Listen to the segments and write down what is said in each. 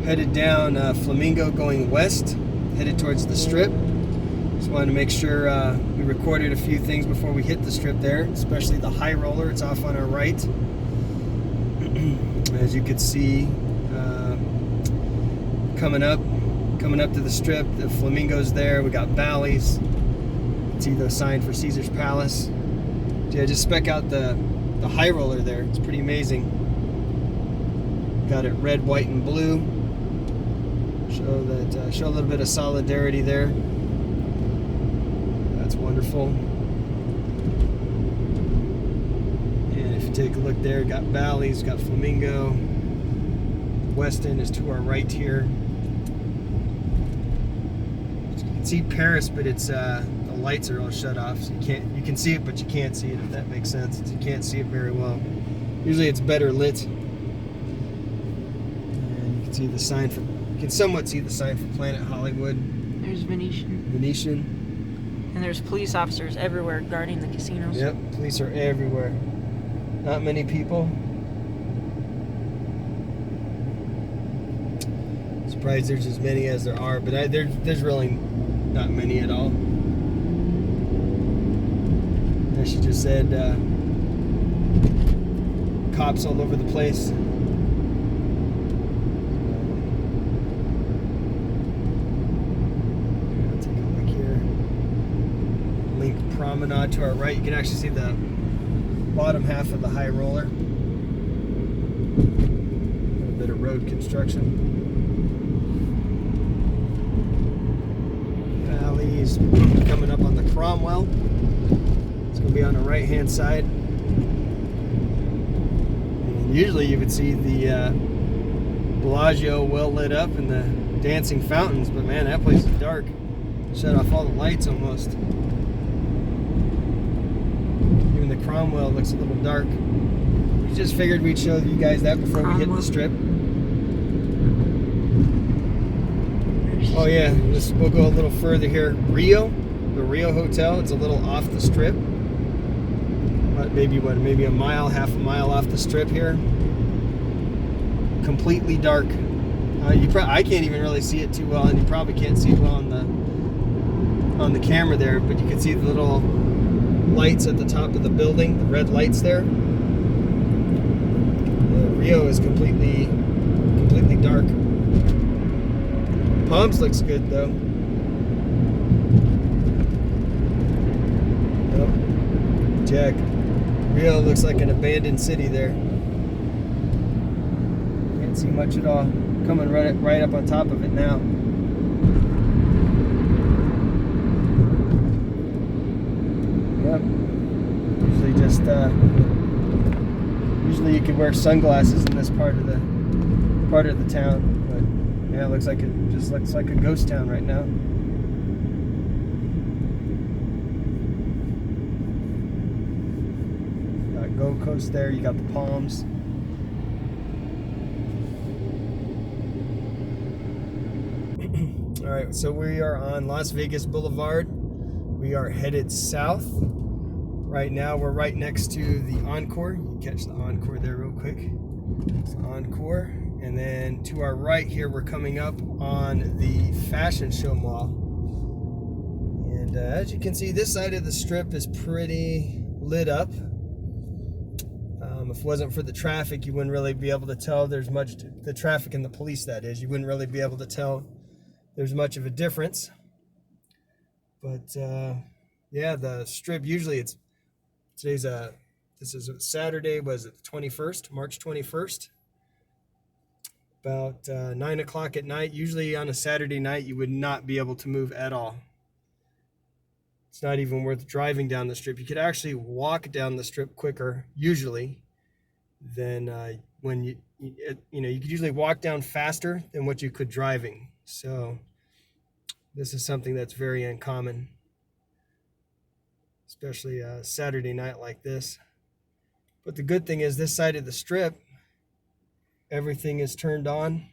Headed down Flamingo going west, headed towards the strip. Just wanted to make sure we recorded a few things before we hit the strip there, especially the high roller. It's off on our right. As you can see, coming up to the strip, the Flamingo's there. We got Bally's. You can see the sign for Caesar's Palace. Yeah, just spec out the high roller there. It's pretty amazing. Got it red, white, and blue. Show a little bit of solidarity there. That's wonderful. And if you take a look there, got Bally's, got Flamingo. West End is to our right here. You can see Paris, but it's the lights are all shut off, so you can see it, but you can't see it, if that makes sense. You can't see it very well. Usually it's better lit. And you can see the sign for. You can somewhat see the sign for Planet Hollywood. There's Venetian. And there's police officers everywhere guarding the casinos. Yep, police are everywhere. Not many people. Surprised there's as many as there are, but there's really not many at all. As she just said, cops all over the place. Promenade to our right. You can actually see the bottom half of the high roller. A little bit of road construction. Alley's coming up on the Cromwell. It's going to be on the right hand side. And usually you would see the Bellagio well lit up and the dancing fountains, but man, that place is dark. Shut off all the lights almost. The Cromwell looks a little dark. We just figured we'd show you guys that before we hit the strip. Oh yeah, we'll go a little further here. Rio, the Rio Hotel. It's a little off the strip. Maybe a mile, half a mile off the strip here. Completely dark. I can't even really see it too well, and you probably can't see it well on the camera there, but you can see the little lights at the top of the building, the red lights there. Rio is completely dark. Palms looks good though. Oh, Jack. Rio looks like an abandoned city there. Can't see much at all. Coming right up on top of it now. Yep. Usually you can wear sunglasses in this part of the town, but yeah, it looks like a ghost town right now. Got Gold Coast there. You got the palms. All right, so we are on Las Vegas Boulevard. We are headed south. Right now, we're right next to the Encore. You can catch the Encore there real quick. It's Encore. And then to our right here, we're coming up on the Fashion Show Mall. And as you can see, this side of the strip is pretty lit up. If it wasn't for the traffic, you wouldn't really be able to tell there's much, the traffic and the police that is, you wouldn't really be able to tell there's much of a difference. But yeah, the strip, usually this is Saturday, was it the 21st, March 21st? About 9 o'clock at night. Usually on a Saturday night, you would not be able to move at all. It's not even worth driving down the strip. You could actually walk down the strip quicker, usually, than when you could usually walk down faster than what you could driving. So this is something that's very uncommon, especially a Saturday night like this. But the good thing is this side of the strip, everything is turned on.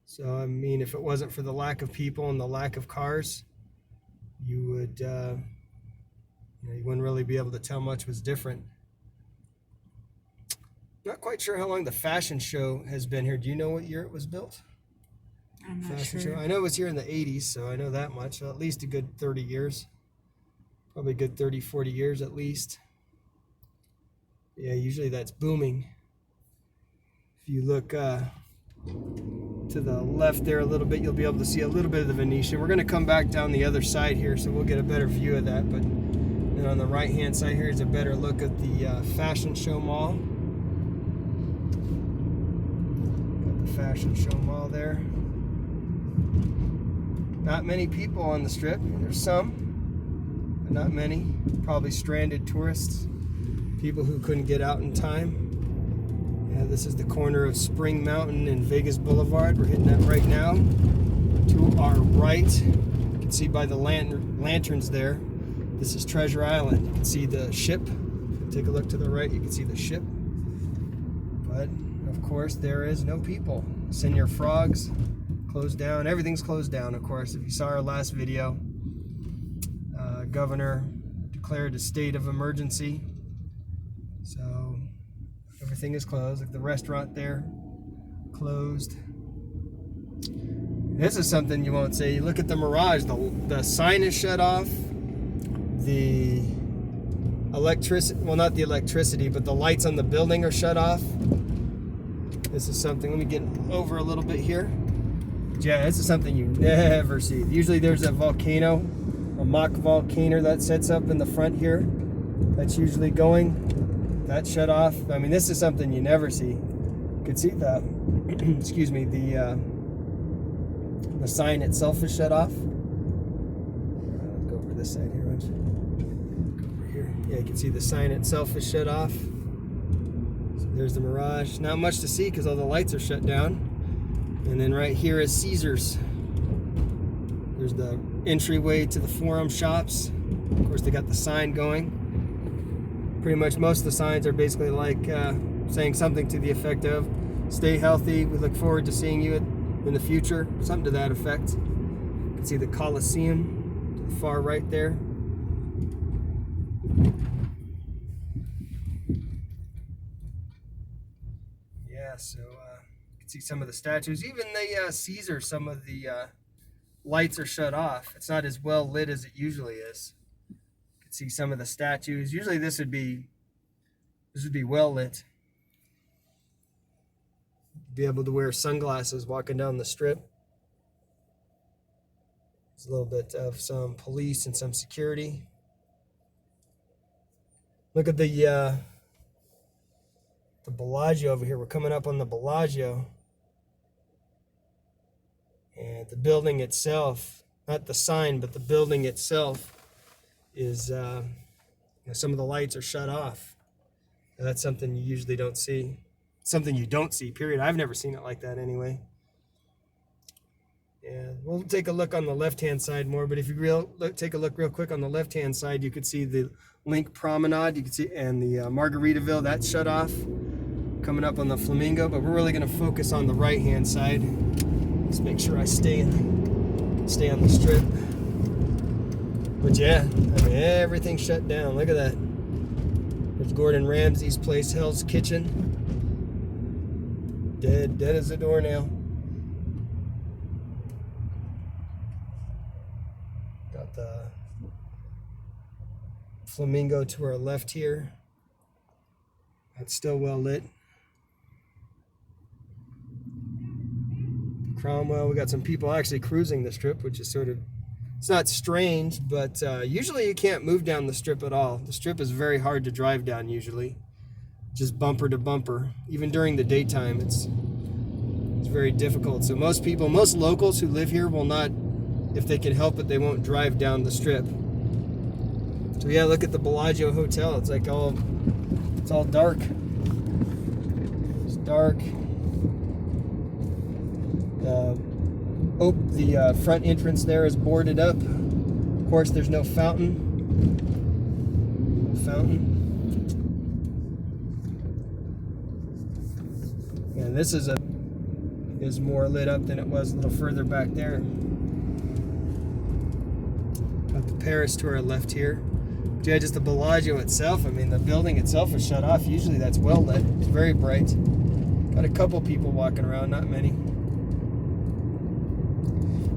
So, I mean, if it wasn't for the lack of people and the lack of cars, you would, you wouldn't really be able to tell much was different. Not quite sure how long the fashion show has been here. Do you know what year it was built? I'm not Fashion sure. show. I know it was here in the 80s, so I know that much. So at least a good 30 years. Probably a good 30, 40 years at least. Yeah, usually that's booming. If you look to the left there a little bit, you'll be able to see a little bit of the Venetian. We're going to come back down the other side here, so we'll get a better view of that. But then on the right-hand side here is a better look at the fashion show mall. Got the fashion show mall there. Not many people on the strip. There's some, but not many. Probably stranded tourists, people who couldn't get out in time. Yeah, this is the corner of Spring Mountain and Vegas Boulevard. We're hitting that right now. To our right, you can see by the lanterns there, this is Treasure Island. You can see the ship. Take a look to the right, you can see the ship. But, of course, there is no people. Senior Frogs. Closed down. Everything's closed down, of course. If you saw our last video, governor declared a state of emergency. So everything is closed. Like the restaurant there, closed. This is something you won't see. You look at the Mirage. The sign is shut off. The electricity, well, not the electricity, but the lights on the building are shut off. This is something, let me get over a little bit here. Yeah, this is something you never see. Usually there's a volcano, a mock volcano that sets up in the front here. That's usually going. That's shut off. I mean, this is something you never see. You can see the, excuse me, the sign itself is shut off. Let's go over this side here. Go over here. Yeah, you can see the sign itself is shut off. So there's the Mirage. Not much to see because all the lights are shut down. And then right here is Caesars. There's the entryway to the Forum shops. Of course, they got the sign going. Pretty much most of the signs are basically like saying something to the effect of, stay healthy, we look forward to seeing you in the future. Something to that effect. You can see the Coliseum to the far right there. Yeah, so see some of the statues, even the Caesar, some of the lights are shut off. It's not as well lit as it usually is. You can see some of the statues. Usually this would be well lit. Be able to wear sunglasses walking down the strip. There's a little bit of some police and some security. Look at the Bellagio over here. We're coming up on the Bellagio. And the building itself, not the sign, but the building itself is, some of the lights are shut off. And that's something you usually don't see. Something you don't see, period. I've never seen it like that anyway. Yeah, we'll take a look on the left-hand side more, but if you take a look real quick on the left-hand side, you could see the Link Promenade, you can see, and the Margaritaville, that's shut off. Coming up on the Flamingo, but we're really going to focus on the right-hand side. Let's make sure I stay on the strip. But yeah, I mean, everything's shut down. Look at that. There's Gordon Ramsay's place, Hell's Kitchen. Dead as a doornail. Got the Flamingo to our left here. That's still well lit. Cromwell, we got some people actually cruising the strip, which is sort of, it's not strange, but usually you can't move down the strip at all. The strip is very hard to drive down usually, just bumper to bumper. Even during the daytime, it's very difficult. So most locals who live here will not, if they can help it, they won't drive down the strip. So yeah, look at the Bellagio Hotel. It's like it's all dark. It's dark. The front entrance there is boarded up. Of course, there's no fountain. And this is more lit up than it was a little further back there. Got the Paris to our left here. Yeah, just the Bellagio itself. I mean, the building itself is shut off. Usually that's well lit. It's very bright. Got a couple people walking around, not many.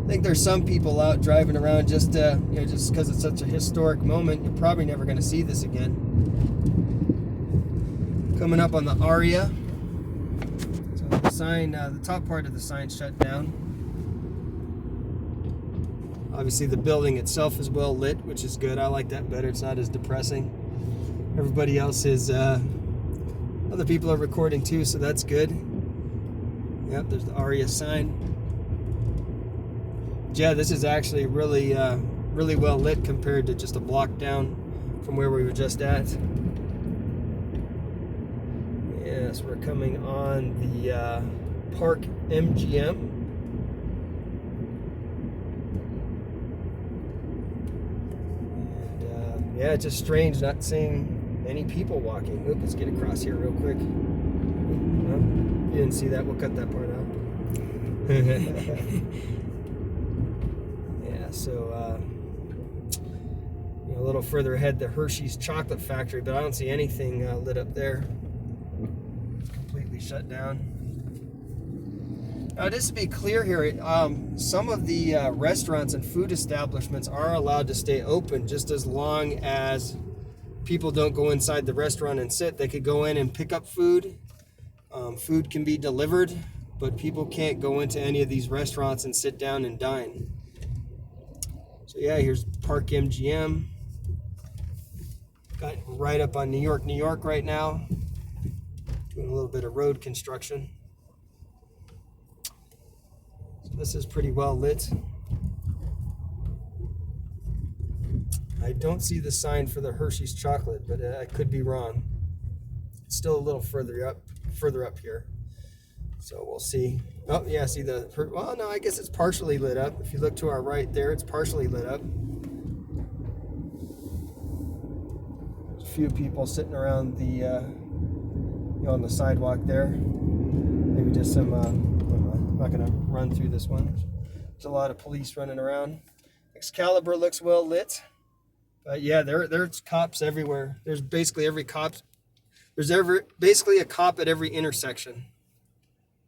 I think there's some people out driving around just just because it's such a historic moment. You're probably never going to see this again. Coming up on the Aria. So the sign, the top part of the sign shut down. Obviously the building itself is well lit, which is good. I like that better. It's not as depressing. Everybody else is, other people are recording too, so that's good. Yep, there's the Aria sign. Yeah, this is actually really, really well lit compared to just a block down from where we were just at. Yes, we're coming on the Park MGM. Yeah, it's just strange not seeing any people walking. Oop, let's get across here real quick. Oh, you didn't see that. We'll cut that part out. Yeah, so a little further ahead, the Hershey's Chocolate Factory, but I don't see anything lit up there. It's completely shut down. Now, just to be clear here, some of the restaurants and food establishments are allowed to stay open just as long as people don't go inside the restaurant and sit. They could go in and pick up food. Food can be delivered, but people can't go into any of these restaurants and sit down and dine. So yeah, here's Park MGM. Got right up on New York right now. Doing a little bit of road construction. This is pretty well lit. I don't see the sign for the Hershey's chocolate, but I could be wrong. It's still a little further up here. So we'll see. Oh yeah, see well no, I guess it's partially lit up. If you look to our right there, it's partially lit up. There's a few people sitting around the on the sidewalk there. Maybe just some I'm not going to run through this one. There's a lot of police running around. Excalibur looks well lit. But yeah, there's cops everywhere. There's basically basically a cop at every intersection.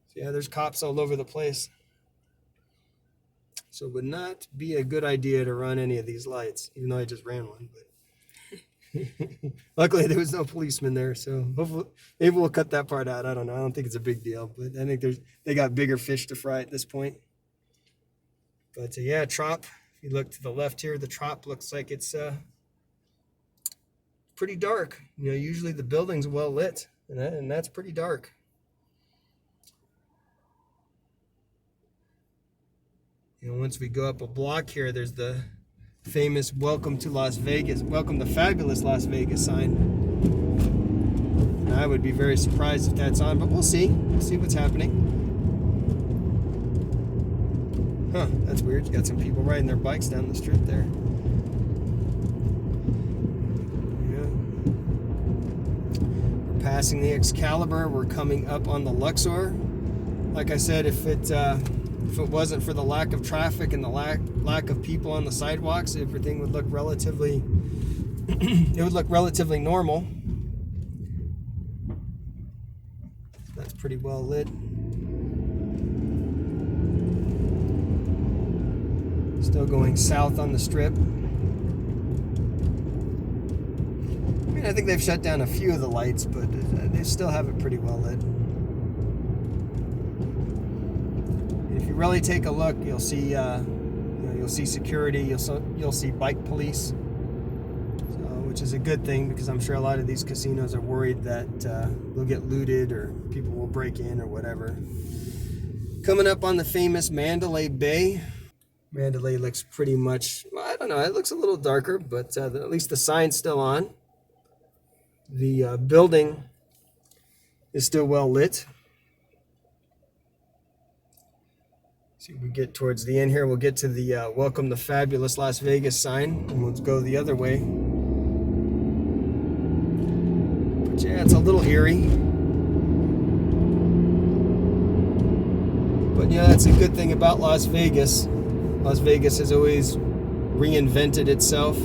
So yeah, there's cops all over the place. So it would not be a good idea to run any of these lights, even though I just ran one. But luckily there was no policeman there, so hopefully maybe we'll cut that part out. I don't know. I don't think it's a big deal, but I think they got bigger fish to fry at this point. But yeah, Trop. If you look to the left here, the Trop looks like it's pretty dark. Usually the building's well lit, and that's pretty dark. Once we go up a block here, there's the famous "Welcome to Las Vegas," "Welcome to Fabulous Las Vegas" sign. And I would be very surprised if that's on, but we'll see. We'll see what's happening. Huh, that's weird. You got some people riding their bikes down the street there. Yeah. We're passing the Excalibur. We're coming up on the Luxor. Like I said, if it wasn't for the lack of traffic and the lack of people on the sidewalks, everything would look relatively normal. That's pretty well lit. Still going south on the strip. I think they've shut down a few of the lights, but they still have it pretty well lit. If you really take a look, you'll see you'll see security, you'll see bike police, which is a good thing, because I'm sure a lot of these casinos are worried that they'll get looted or people will break in or whatever. Coming up on the famous Mandalay Bay. Mandalay looks pretty much, well, I don't know, it looks a little darker, but at least the sign's still on. The building is still well lit. See, we get towards the end here, we'll get to the "Welcome to Fabulous Las Vegas" sign, and we'll go the other way. But yeah, it's a little eerie. But yeah, that's a good thing about Las Vegas. Las Vegas has always reinvented itself.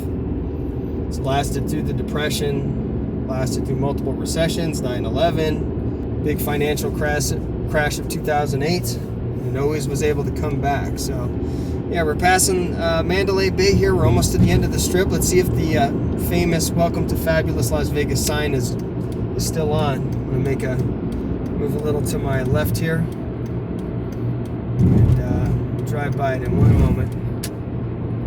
It's lasted through the Depression, lasted through multiple recessions, 9/11, big financial crash of 2008, and always was able to come back. So, yeah, we're passing Mandalay Bay here. We're almost to the end of the strip. Let's see if the famous "Welcome to Fabulous Las Vegas" sign is still on. I'm gonna move a little to my left here and drive by it in one moment.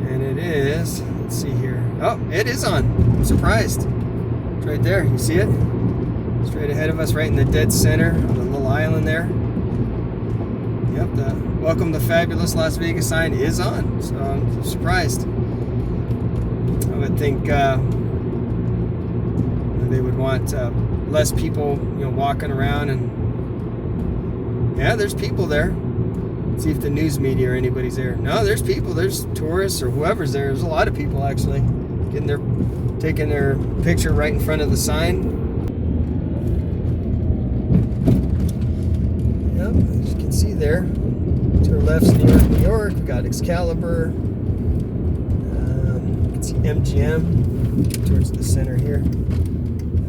And it is. Let's see here. Oh, it is on. I'm surprised. It's right there. You see it? Straight ahead of us, right in the dead center of the little island there. Yep, the "Welcome to Fabulous Las Vegas" sign is on. So I'm surprised. I would think they would want less people, walking around, and yeah, there's people there. Let's see if the news media or anybody's there. No, there's people. There's tourists or whoever's there. There's a lot of people actually taking their picture right in front of the sign. Yep, as you can see there, to our left's New York, New York. We got Excalibur. You can see MGM towards the center here. I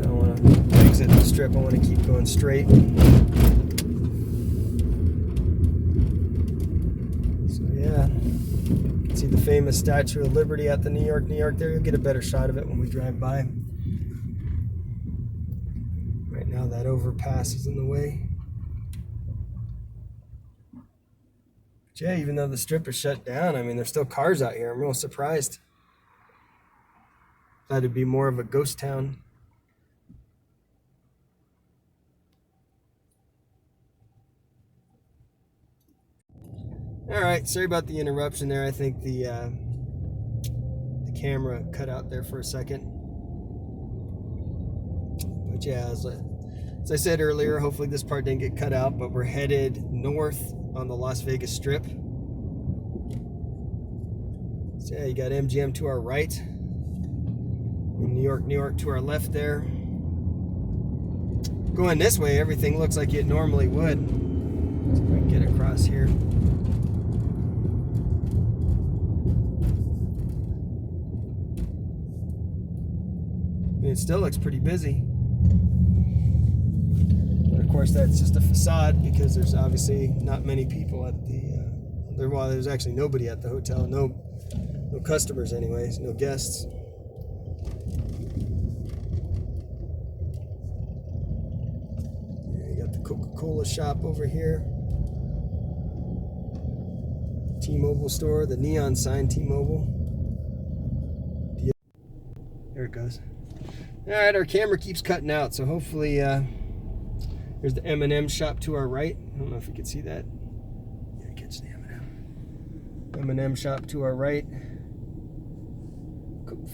don't want to exit the strip. I want to keep going straight. So yeah, you can see the famous Statue of Liberty at the New York, New York there. You'll get a better shot of it when we drive by. Right now that overpass is in the way. But yeah, even though the strip is shut down, I mean, there's still cars out here. I'm real surprised. Thought it'd be more of a ghost town. All right, sorry about the interruption there. I think the camera cut out there for a second. But yeah, as I said earlier, hopefully this part didn't get cut out, but we're headed north on the Las Vegas Strip. So yeah, you got MGM to our right, and New York, New York to our left there. Going this way, everything looks like it normally would. See if I can get across here. It still looks pretty busy, but of course that's just a facade because there's obviously not many people at there's actually nobody at the hotel. No customers anyways, no guests. You got the Coca-Cola shop over here, T-Mobile store, the neon sign T-Mobile. There it goes. All right, our camera keeps cutting out, so hopefully there's the M&M shop to our right. I don't know if you can see that. Yeah, catch the M&M. M&M shop to our right.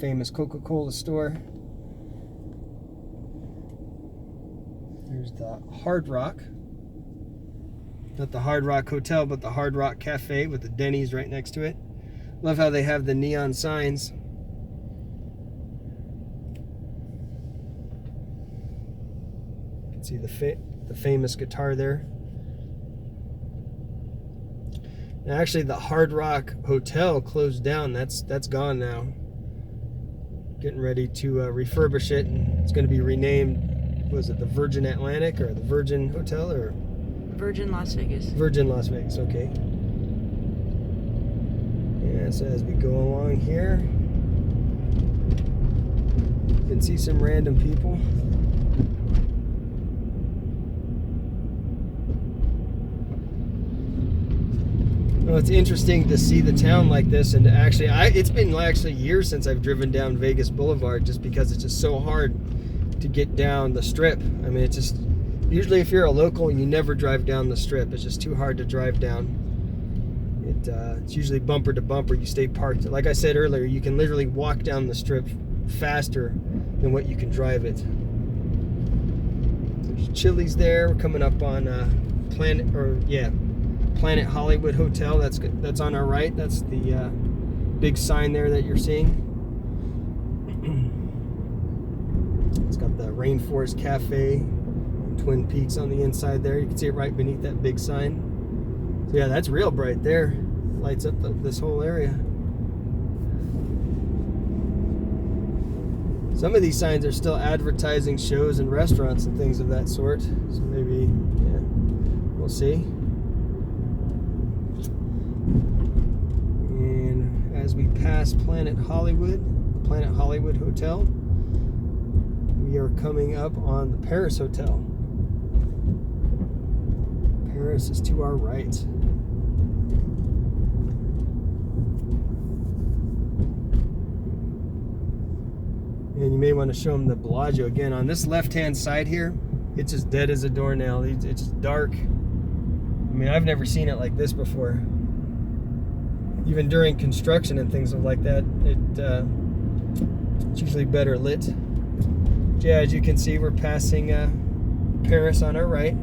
Famous Coca-Cola store. There's the Hard Rock. Not the Hard Rock Hotel, but the Hard Rock Cafe with the Denny's right next to it. Love how they have the neon signs. See the famous guitar there. And actually, the Hard Rock Hotel closed down. That's gone now. Getting ready to refurbish it, and it's going to be renamed. Was it the Virgin Atlantic or the Virgin Hotel or Virgin Las Vegas? Virgin Las Vegas. Okay. Yeah. So as we go along here, you can see some random people. Well, it's interesting to see the town like this, and actually, it's been years since I've driven down Vegas Boulevard, just because it's just so hard to get down the strip. I mean, it's just usually if you're a local, you never drive down the strip. It's just too hard to drive down. It's usually bumper to bumper. You stay parked. Like I said earlier, you can literally walk down the strip faster than what you can drive it. There's Chili's there. We're coming up on Planet Hollywood Hotel. That's on our right. That's the big sign there that you're seeing. It's got the Rainforest Cafe, Twin Peaks on the inside there. You can see it right beneath that big sign. So yeah, that's real bright there. Lights up this whole area. Some of these signs are still advertising shows and restaurants and things of that sort. So maybe, yeah, we'll see. And as we pass Planet Hollywood Hotel, we are coming up on the Paris Hotel. Paris is to our right. And you may want to show them the Bellagio again. On this left-hand side here, it's just dead as a doornail. It's just dark. I mean, I've never seen it like this before. Even during construction and things like that, it's usually better lit. Yeah, as you can see, we're passing Paris on our right.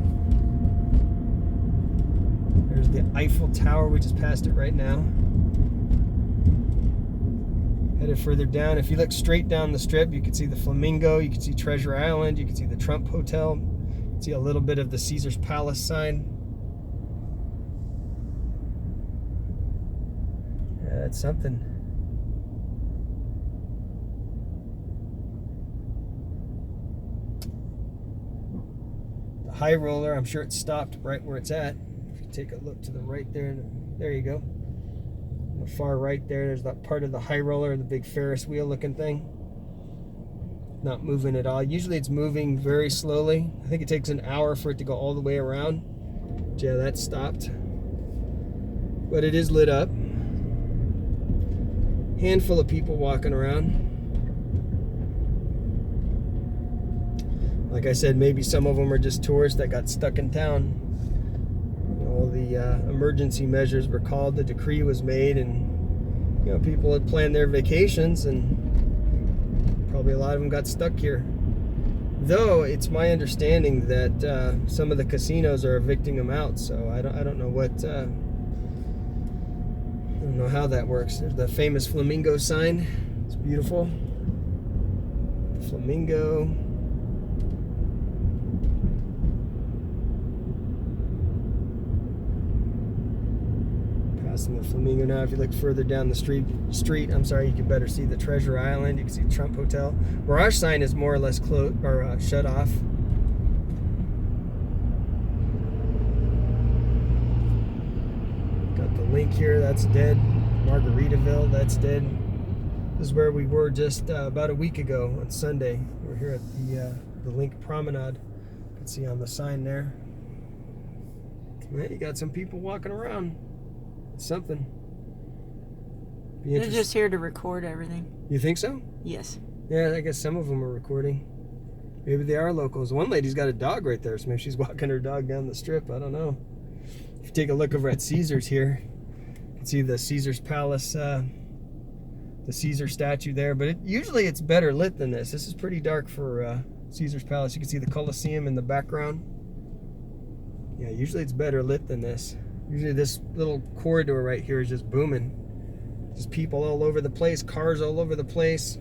There's the Eiffel Tower. We just passed it right now. Headed further down, if you look straight down the strip, you can see the Flamingo, you can see Treasure Island, you can see the Trump Hotel, you can see a little bit of the Caesar's Palace sign. Yeah, that's something. The High Roller, I'm sure it stopped right where it's at. If you take a look to the right there, there you go. On the far right there's that part of the High Roller, the big Ferris wheel looking thing. Not moving at all. Usually it's moving very slowly. I think it takes an hour for it to go all the way around. Yeah, that stopped. But it is lit up. Handful of people walking around. Like I said, maybe some of them are just tourists that got stuck in town. All the emergency measures were called, the decree was made, and people had planned their vacations, and probably a lot of them got stuck here. Though it's my understanding that some of the casinos are evicting them out, so I don't know what I don't know how that works. There's the famous Flamingo sign. It's beautiful. The Flamingo. Passing the Flamingo now. If you look further down the street, I'm sorry, you can better see the Treasure Island. You can see Trump Hotel. Mirage sign is more or less closed or shut off. Got the Link here. That's dead. Margaritaville. That's dead. This is where we were just about a week ago on Sunday. We're here at the Link Promenade. You can see on the sign there. Well, you got some people walking around. It's something. They're just here to record everything. You think so? Yes. Yeah, I guess some of them are recording. Maybe they are locals. One lady's got a dog right there, so maybe she's walking her dog down the strip. I don't know. If you take a look over at Caesar's here, you can see the Caesar's Palace, the Caesar statue there. But usually it's better lit than this. This is pretty dark for Caesar's Palace. You can see the Colosseum in the background. Yeah, usually it's better lit than this. Usually this little corridor right here is just booming. Just people all over the place, cars all over the place,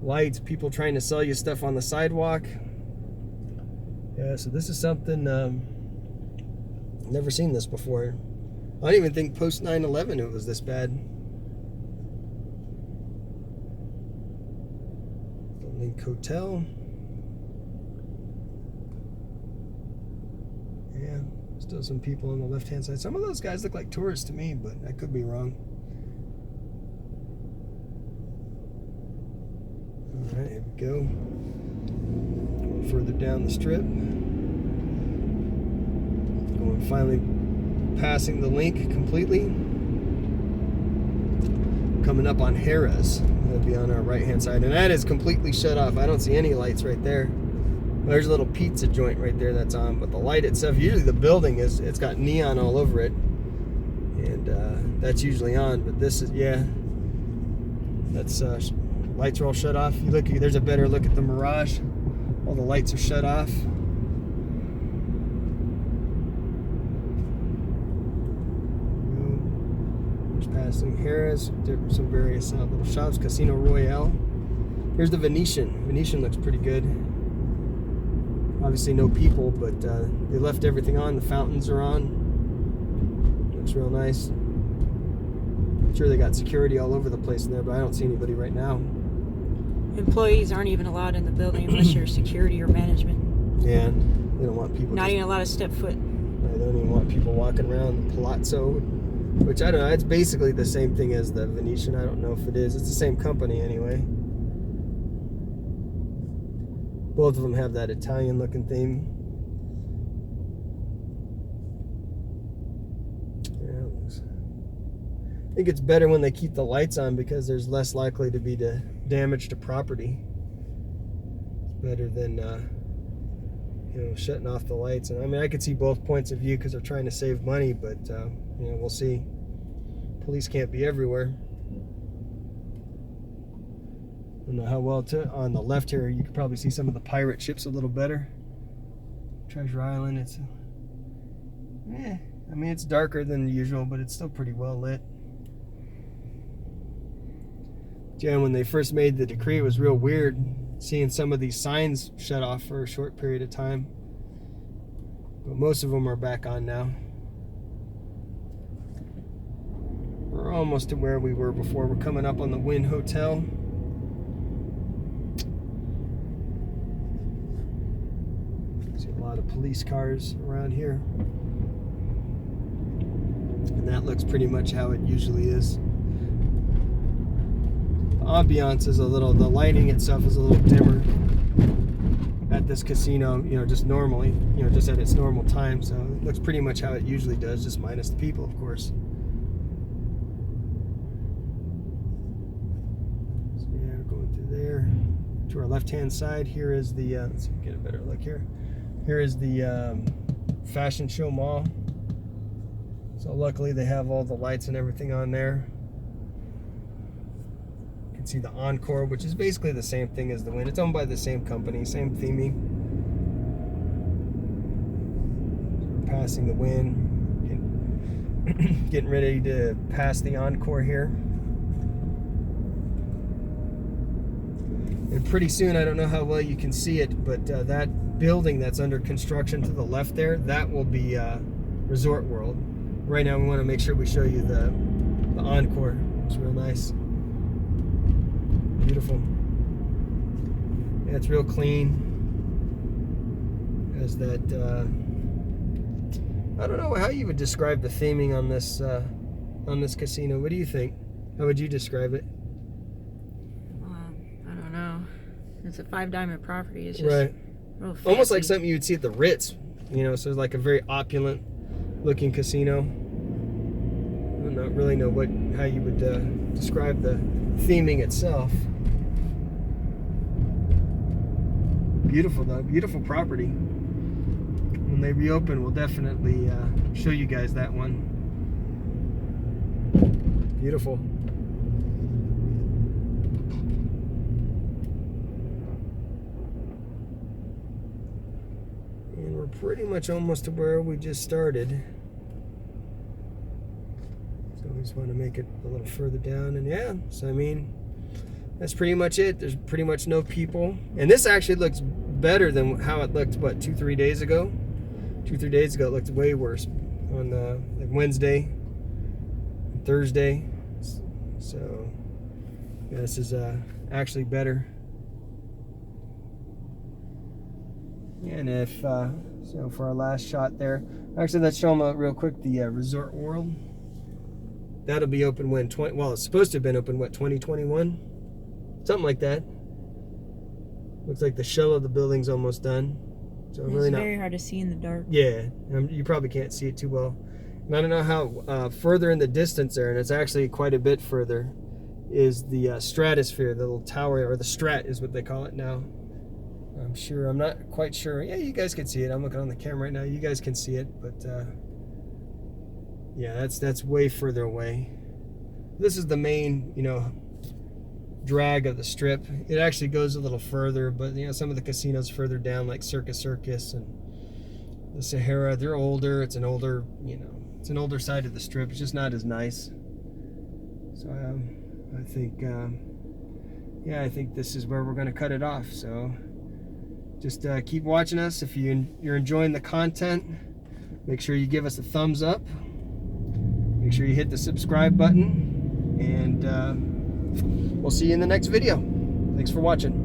lights, people trying to sell you stuff on the sidewalk. Yeah, so this is something, I've never seen this before. I don't even think post 9/11 it was this bad. The Link Hotel. Yeah. Still some people on the left-hand side. Some of those guys look like tourists to me, but I could be wrong. All right, here we go. Going further down the strip. Going finally passing the Link completely. Coming up on Harrah's. That'll be on our right-hand side, and that is completely shut off. I don't see any lights right there. There's a little pizza joint right there that's on, but the light itself, usually the building it's got neon all over it, and that's usually on, but this is, yeah, that's lights are all shut off. You look, there's a better look at the Mirage. All the lights are shut off. Just passing Harrah's, some various little shops. Casino Royale. Here's the Venetian. Venetian looks pretty good. Obviously no people, but they left everything on. The fountains are on. Looks real nice. I'm sure they got security all over the place in there, but I don't see anybody right now. Employees aren't even allowed in the building unless you're security or management. Yeah, they don't want people. Not even allowed to step foot. They don't even want people walking around the Palazzo, which I don't know. It's basically the same thing as the Venetian. I don't know if it is. It's the same company anyway. Both of them have that Italian-looking theme. I think it's better when they keep the lights on because there's less likely to be damage to property. It's better than shutting off the lights. And I mean, I could see both points of view because they're trying to save money, but we'll see. Police can't be everywhere. I don't know how well on the left here you can probably see some of the pirate ships a little better. Treasure Island, I mean, it's darker than usual, but it's still pretty well lit. Yeah, when they first made the decree, it was real weird seeing some of these signs shut off for a short period of time. But most of them are back on now. We're almost to where we were before. We're coming up on the Wynn Hotel. See a lot of police cars around here. And that looks pretty much how it usually is. Ambiance is the lighting itself is a little dimmer at this casino, just normally, just at its normal time. So it looks pretty much how it usually does, just minus the people, of course. So yeah, we're going through there. To our left-hand side, here is the, let's see if we get a better look here. Here is the Fashion Show Mall. So luckily they have all the lights and everything on there. See the Encore, which is basically the same thing as the Wynn. It's owned by the same company, same theming. So we're passing the Wynn, getting ready to pass the Encore here. And pretty soon, I don't know how well you can see it, but that building that's under construction to the left there, that will be Resort World. Right now, we want to make sure we show you the Encore. It's real nice. Beautiful. Yeah, it's real clean. Has that I don't know how you would describe the theming on this casino. What do you think? How would you describe it? I don't know. It's a 5-diamond property. It's just right. Real fancy. Almost like something you would see at the Ritz. So it's like a very opulent looking casino. I don't really know how you would describe the theming itself. Beautiful though, beautiful property. When they reopen, we'll definitely show you guys that one. Beautiful. And we're pretty much almost to where we just started. So we just want to make it a little further down, and yeah, so I mean, that's pretty much it. There's pretty much no people. And this actually looks better than how it looked, 2-3 days ago? 2-3 days ago, it looked way worse on like Wednesday, Thursday. So, yeah, this is actually better. And if, so for our last shot there, actually let's show them real quick the Resort World. That'll be open when, well, it's supposed to have been open, 2021? Something like that. Looks like the shell of the building's almost done. So it's really very hard to see in the dark. Yeah, you probably can't see it too well. And I don't know how further in the distance there, and it's actually quite a bit further, is the stratosphere, the little tower, or the Strat is what they call it now. I'm not quite sure. Yeah, you guys can see it. I'm looking on the camera right now. You guys can see it, but yeah, that's way further away. This is the main, drag of the Strip. It actually goes a little further, but some of the casinos further down, like Circus and the Sahara, they're older. It's an older, it's an older side of the Strip. It's just not as nice. So I think, I think this is where we're going to cut it off. So just keep watching us. If you're enjoying the content, make sure you give us a thumbs up. Make sure you hit the subscribe button, and we'll see you in the next video. Thanks for watching.